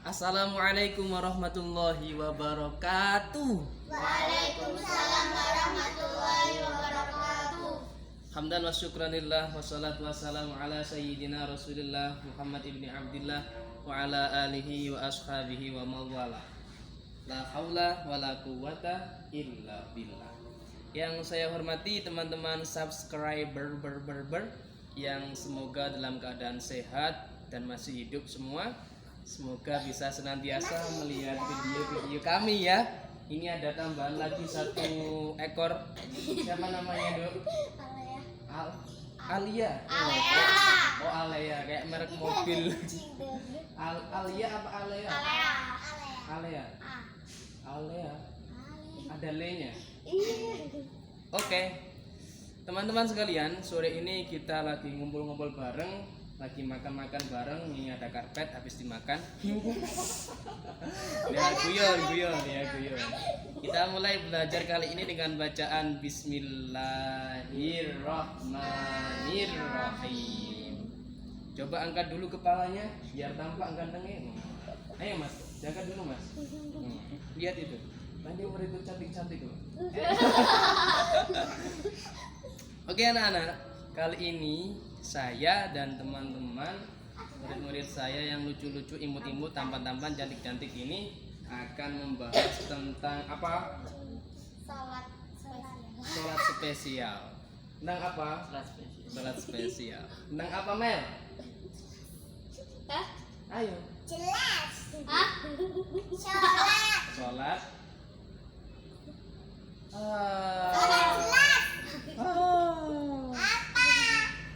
Assalamualaikum warahmatullahi wabarakatuh. Waalaikumsalam warahmatullahi wabarakatuh. Hamdan wa syukranillah wassalatu wassalamu ala sayyidina Rasulillah Muhammad ibni Abdillah wa ala alihi wa ashabihi wa mawala. La haula wa la quwata illa billah. Yang saya hormati teman-teman subscriber yang semoga dalam keadaan sehat dan masih hidup semua. Semoga bisa senantiasa melihat video-video kami ya. Ini ada tambahan lagi satu ekor. Siapa namanya, Dok? Alia. Oh, Alia, kayak merek mobil. Alia apa Alea? Alea. Alea. Ada le-nya. Oke. Teman-teman sekalian, sore ini kita lagi ngumpul-ngumpul bareng, lagi makan-makan bareng. Ini ada karpet habis dimakan. Ya guyon. Kita mulai belajar kali ini dengan bacaan Bismillahirrahmanirrahim. Coba angkat dulu kepalanya biar tampak gantengnya. Ayo Mas, angkat dulu Mas. Lihat itu. Tadi umur itu cantik-cantik loh. Oke anak-anak, kali ini saya dan teman-teman murid-murid saya yang lucu-lucu, imut-imut, tampan-tampan, cantik-cantik ini akan membahas tentang apa? Sholat spesial. Tentang apa? Sholat spesial. Tentang apa, Mel? Ayo. Jelas. Sholat. Jelas.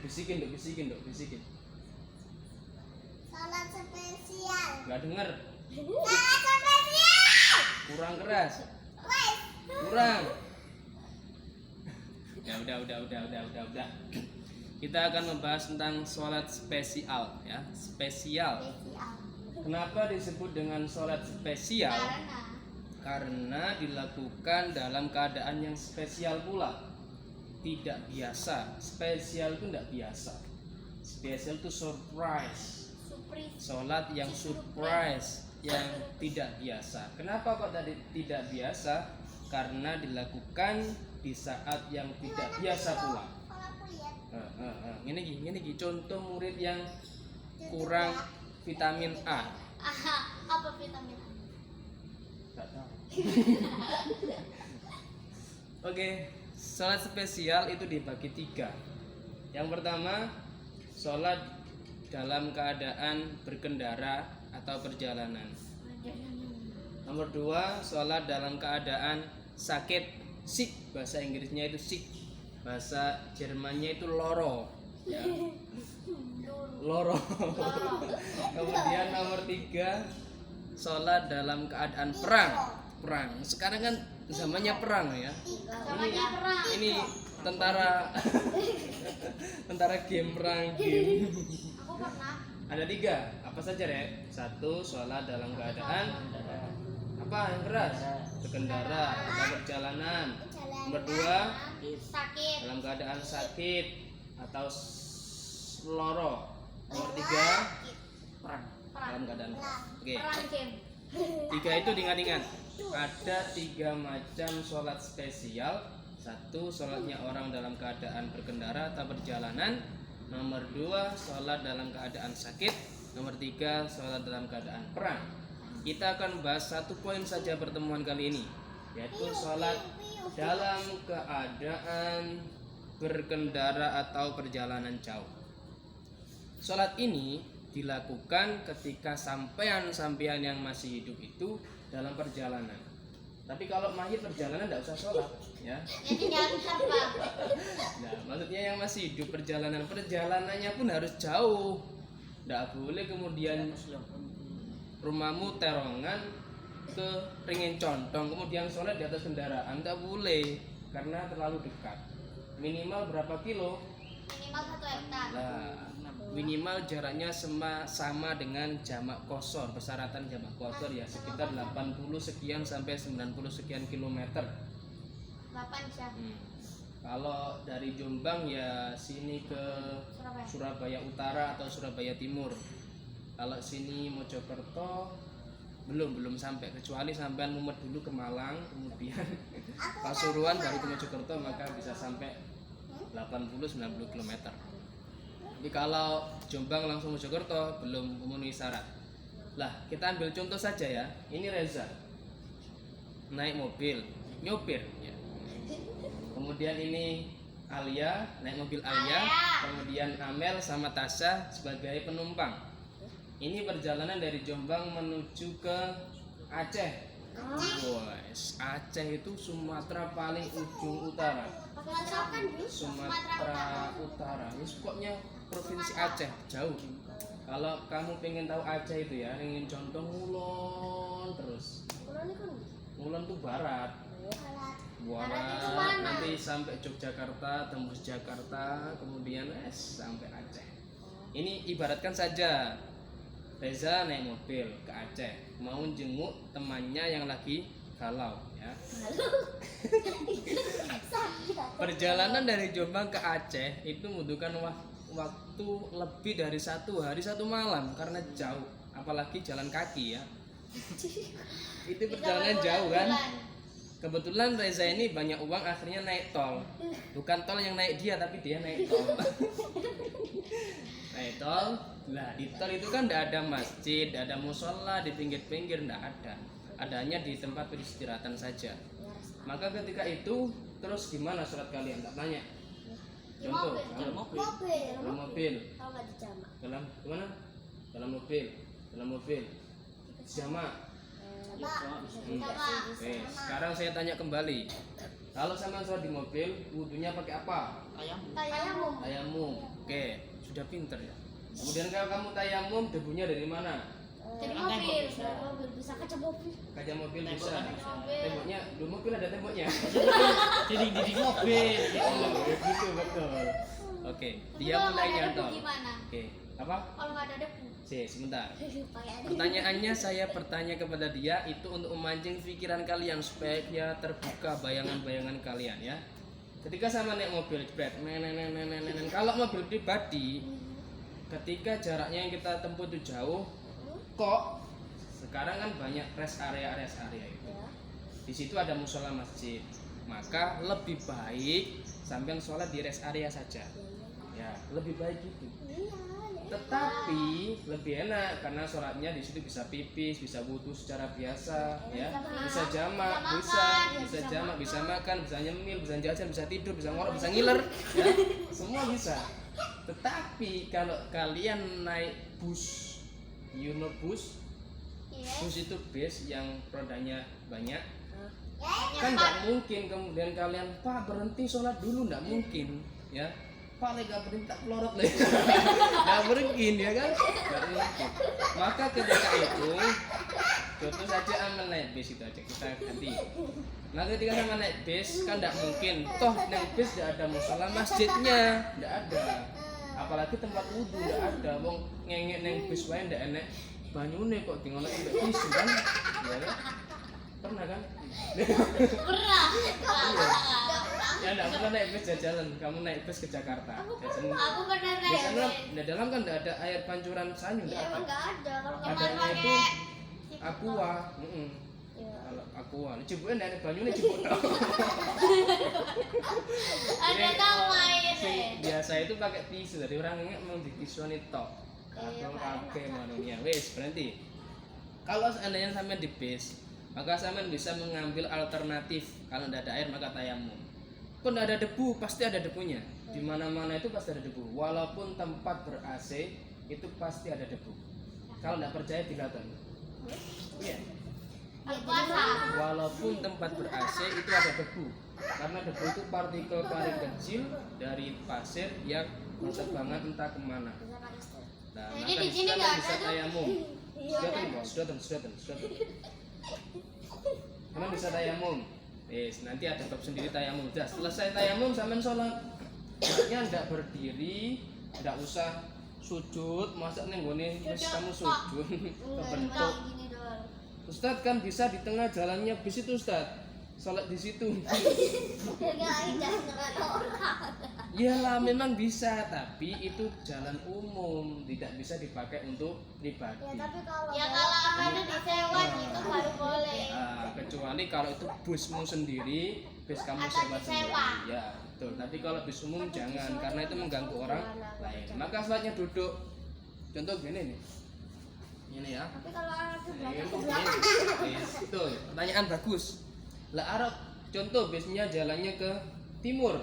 Bisikin dok. Salat spesial. Gak denger. Salat spesial. Kurang keras. Wes. Kurang. Ya udah. Kita akan membahas tentang sholat spesial ya. Spesial. Kenapa disebut dengan sholat spesial? Karena dilakukan dalam keadaan yang spesial pula. Tidak biasa. Spesial itu tidak biasa. Spesial itu surprise. Sholat yang surprise, yang tidak biasa. Kenapa kok tadi tidak biasa? Karena dilakukan di saat yang tidak biasa pula. Ini contoh murid yang kurang vitamin A. Apa vitamin A? Gak tahu. Oke, sholat spesial itu dibagi 3. Yang pertama, sholat dalam keadaan berkendara atau perjalanan. Nomor 2, sholat dalam keadaan sakit, sick, bahasa Inggrisnya itu sick, bahasa Jermannya itu loro ya. Loro. Kemudian nomor 3, sholat dalam keadaan perang. Sekarang kan zamannya perang ya. Ini tentara game perang game. Aku pernah. Ada 3. Apa saja Rek? 1, sholat dalam keadaan apa yang keras? Berkendara atau perjalanan. Nomor 2, Sakit. dalam keadaan sakit atau loro. Nomor 3, perang dalam keadaan perang. Oke. Perang game. 3 itu diingat-ingat. Ada 3 macam sholat spesial. 1, sholatnya orang dalam keadaan berkendara atau perjalanan. Nomor 2, sholat dalam keadaan sakit. Nomor 3, sholat dalam keadaan perang. Kita akan bahas 1 poin saja pertemuan kali ini, yaitu sholat dalam keadaan berkendara atau perjalanan jauh. Sholat ini dilakukan ketika sampean yang masih hidup itu dalam perjalanan. Tapi kalau mahir perjalanan tidak usah sholat ya. Jadi nyantar Pak. Nah, maksudnya yang masih hidup perjalanannya pun harus jauh. Tidak boleh kemudian rumahmu terongan ke Ringin Condong kemudian sholat di atas kendaraan, tidak boleh karena terlalu dekat. Minimal berapa kilo? Minimal 1 hektar. Nah, minimal jaraknya sama dengan jamak qashar. Persyaratan jamak qashar ya sekitar 80 sekian sampai 90 sekian kilometer. 8 jam. Kalau dari Jombang ya sini ke Surabaya Utara atau Surabaya Timur. Kalau sini Mojokerto belum sampai, kecuali sampean mumet dulu ke Malang, kemudian Pasuruan baru ke Mojokerto, maka bisa sampai 80-90 km. Tapi kalau Jombang langsung Mojokerto belum memenuhi syarat. Lah, kita ambil contoh saja ya. Ini Reza naik mobil, nyopir ya. Kemudian ini Alia naik mobil Alia, kemudian Amel sama Tasya sebagai penumpang. Ini perjalanan dari Jombang menuju ke Aceh. Wes, Aceh itu Sumatera paling ujung utara. Sumatera Utara. Ini pokoknya provinsi Aceh, jauh. Kalau kamu pengen tahu Aceh itu ya, ingin contoh ngulon terus. Ngulon tuh barat. Nanti sampai Yogyakarta, tembus Jakarta, kemudian sampai Aceh. Ini ibaratkan saja Reza naik mobil ke Aceh, mau jenguk temannya yang lagi galau ya. Perjalanan dari Jombang ke Aceh itu membutuhkan waktu lebih dari 1 hari 1 malam karena jauh, apalagi jalan kaki ya. Itu perjalanan jauh kan. Kebetulan Reza ini banyak uang, akhirnya naik tol. Bukan tol yang naik dia, tapi dia naik tol. Naik tol. Lah di tol itu kan tidak ada masjid, tidak ada musola di pinggir-pinggir, tidak ada. Adanya di tempat peristirahatan saja. Maka ketika itu terus gimana sholat kalian? Tak tanya. Contoh, dalam mobil. Dalam gimana? Dalam mobil. Jamak. Sekarang saya tanya kembali. Kalau sama sholat di mobil, wudunya pakai apa? Tayamum. Oke, sudah pinter ya. Kemudian kalau kamu tayamum, debunya dari mana? Dari mobil bisa kaca mobil. Kaca mobil bisa. Temboknya, di mobil ada temboknya. Jadi di mobil. Gitu betul. Oke, dia mulai nyantol. Oke, apa? Kalau nggak ada debu. Sebentar. Pertanyaannya saya bertanya kepada dia itu untuk memancing pikiran kalian supaya dia terbuka bayangan-bayangan kalian ya. Ketika sama naik mobil, kalau mobil pribadi, ketika jaraknya yang kita tempuh itu jauh, kok sekarang kan banyak rest area itu. Di situ ada musola masjid, maka lebih baik sambil sholat di rest area saja. Ya, lebih baik gitu. Tetapi lebih enak karena sholatnya di situ bisa pipis, bisa wudhu secara biasa, ya, bisa jamak, bisa jamak, bisa makan, bisa nyemil, bisa jajan, bisa tidur, bisa ngorok, bisa ngiler, ya, semua bisa. Tetapi kalau kalian naik bus, bus itu bis yang rodanya banyak, kan nggak mungkin kemudian kalian Pak berhenti sholat dulu, nggak mungkin, ya. Paling gak berhenti tak pelorot lagi. Gak mungkin ya kan? Gak mungkin. Maka ketika itu contoh saja Amel naik bis itu aja kita ganti. Nah ketika sama naik bis kan gak mungkin. Toh naik bis gak ada musola masjidnya, gak ada. Apalagi tempat wudhu gak ada. Wong ngengek naik bis wae gak enek banyune kok tinggal naik bis kan? Ya kan? Pernah kan? Pernah. Ya enggak pernah naik bis jalan. Kamu naik bis ke Jakarta. Aku pernah naik. Biasanya di dalam kan enggak ada air pancuran sanyu, Ya enggak emang ada. nggak ada. Kalau Adanya kemarin itu pakai aqua. Ya. Kalau aqua, cibuknya enggak ada banyune cibuk tok. Ada nama Sing ini. biasa itu pakai tisu. Dari orang ini memang ditisuni tok. Iya, Kalau Pak, pakai enak. manunya wis berhenti. Kalau seandainya sampai di bis, maka sampean bisa mengambil alternatif. Kalau tidak ada air maka tayamum. Pun ada debu, pasti ada debunya. Di mana-mana itu pasti ada debu. Walaupun tempat ber-AC itu pasti ada debu. Kalau tidak percaya dilihat. Iya. Puasa. Walaupun tempat ber-AC itu ada debu. Karena debu itu partikel paling kecil dari pasir yang berterbangan entah kemana. Nah, Jadi maka di sini disitu nggak bisa ada tuh. tayamum. Iya, Sudah. Emang bisa tayamum. Nanti ada bab sendiri tayamum. Sudah selesai tayamum sampean sholat. Maksudnya enggak berdiri, enggak usah sujud, masa ning gone wis kamu sujud kebentuk. Gini doang. Ustaz kan bisa di tengah jalannya bis itu Ustaz. sholat di situ. Jangan dengan orang. Iyalah memang bisa, tapi itu jalan umum, tidak bisa dipakai untuk pribadi. Ya kalau ada disewa itu baru boleh. Kecuali kalau itu busmu sendiri, bus kamu Atau sewa disewa. sendiri. Ya, betul. Tapi kalau bus umum jangan, karena itu mengganggu orang lain. Maka sholatnya duduk. Contoh gini nih. Ini ya. Tapi kalau anak Ini, sebelah betul. Pertanyaan bagus. Lah Arab, contoh busnya jalannya ke timur,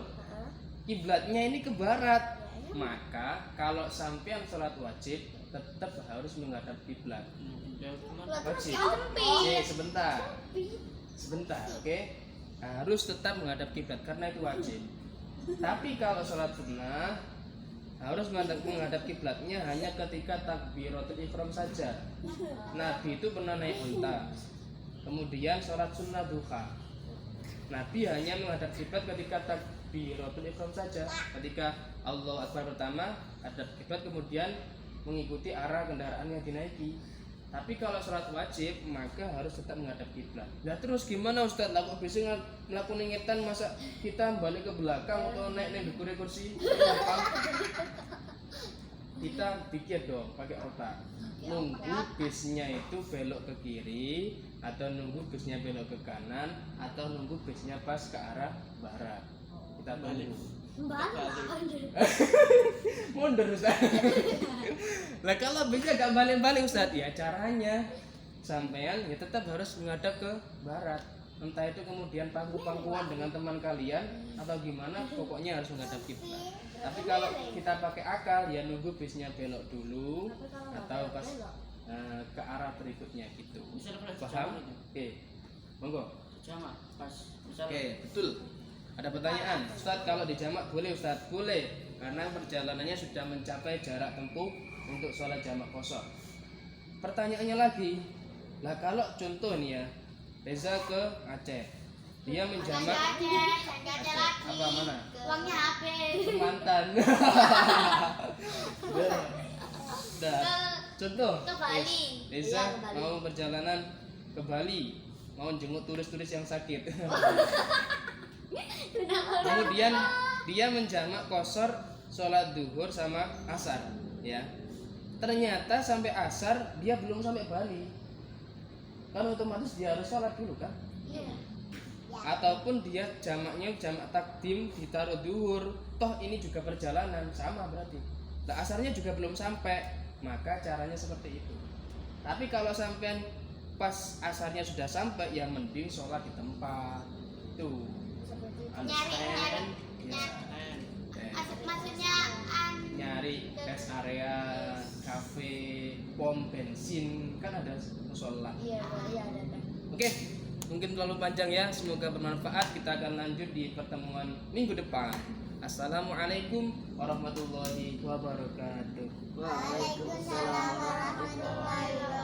kiblatnya ini ke barat. Maka kalau sampean sholat wajib tetap harus menghadap kiblat. Wajib. Sebentar, oke. Harus tetap menghadap kiblat karena itu wajib. Tapi kalau sholat sunnah harus menghadap kiblatnya hanya ketika takbiratul ihram saja. Nabi itu pernah naik unta, kemudian sholat sunnah duha. Nabi hanya menghadap kiblat ketika takbiratul ihram saja. Ketika Allahu Akbar pertama, hadap kiblat, kemudian mengikuti arah kendaraan yang dinaiki. Tapi kalau sholat wajib maka harus tetap menghadap kiblat. Nah terus gimana Ustaz? Lah kok bisa ngelakuin ngetan, masa kita balik ke belakang atau naik di kursi? Kita pikir dong, pakai otak. Nunggu bisnya itu belok ke kiri, atau nunggu bisnya belok ke kanan, atau nunggu bisnya pas ke arah barat. Kita tunggu. Mundur Ustaz. Lah kalau bisnya gak balik-balik Ustaz, ya caranya sampean ya tetap harus menghadap ke barat. Entah itu kemudian pangku-pangkuan dengan teman kalian atau gimana, pokoknya harus menghadap kiblat. Tapi kalau kita pakai akal ya nunggu bisnya belok dulu atau pas ke arah berikutnya gitu. Paham? Oke. Monggo. Jamak pas Oke, betul. Ada pertanyaan, Ustadz kalau di jamak boleh Ustadz? Boleh, karena perjalanannya sudah mencapai jarak tempuh untuk sholat jamak kosong. Pertanyaannya lagi, lah kalau contoh nih ya, Reza ke Aceh, dia menjamak Aceh lagi. apa mana? Uangnya habis. Ke Mantan. Dah. Contoh, Ke Bali. Reza Iya, ke Bali. mau perjalanan ke Bali, mau jenguk turis-turis yang sakit. Kemudian dia menjamak qashar sholat duhur sama asar, ya. Ternyata sampai asar dia belum sampai Bali, kan otomatis dia harus sholat dulu kan? Iya. Ataupun dia jamaknya jamak takdim ditaruh duhur, toh ini juga perjalanan sama berarti. Nah asarnya juga belum sampai, maka caranya seperti itu. Tapi kalau sampean pas asarnya sudah sampai, ya mending sholat di tempat tuh. Nyari. Maksudnya Nyari rest area, kafe, pom bensin, kan ada musola. Iya, ada. Oke, mungkin terlalu panjang ya. Semoga bermanfaat. Kita akan lanjut di pertemuan minggu depan. Assalamualaikum warahmatullahi wabarakatuh. Waalaikumsalam warahmatullahi wabarakatuh.